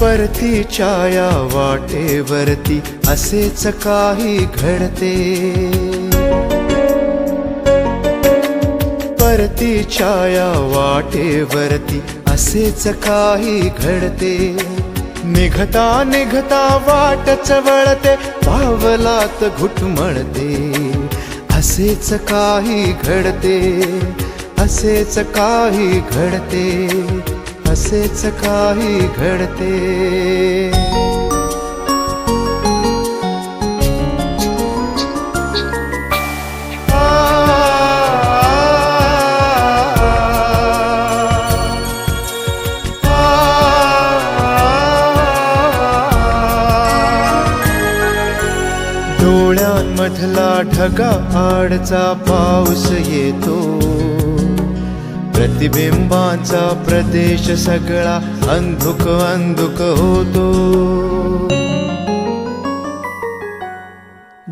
परतीच्या या वाटेवरती असेच काही घडते, परतीच्या या वाटेवरती असेच काही घडते। निघता निघता वाटच वळते, पावलात घुटमळते, असेच काही घडते, असेच काही घडते, असेच काही घडते। डोळ्यांमधला ढगा आडचा पाऊस येतो, प्रतिबिंबांचा प्रदेश सगळा अंधुक अंधुक होतो।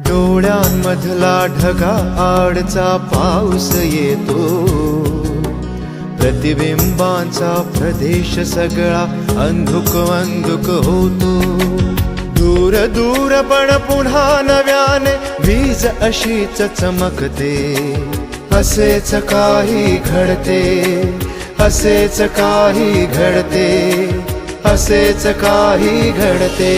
डोळ्यांमधला ढगा आडचा पाऊस येतो, प्रतिबिंबांचा प्रदेश सगळा अंधुक अंधुक होतो। दूर दूर पण पुन्हा नव्याने वीज अशीच चमकते, असेच काही घडते, असेच काही घडते, असेच काही घडते।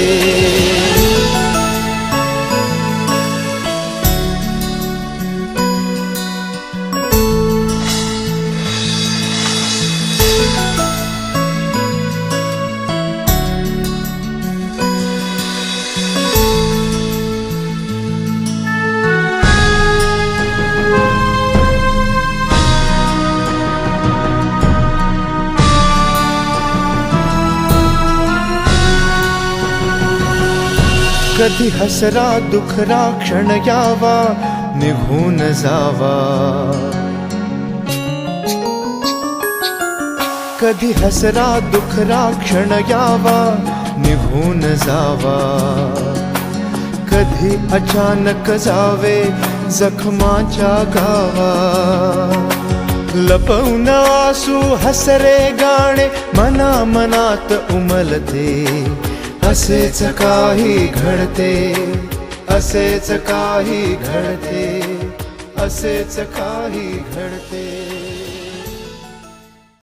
कधी हसरा दुखरा क्षण यावा, निघून जावा, कधी हसरा दुखरा क्षण यावा, निघून जावा, कधी अचानक जावे जखमाच्या गावा। लपवून आसू हसरे गाणे मना मनात उमलते, असेच काही घडते, असेच काही घडते, असेच काही घडते।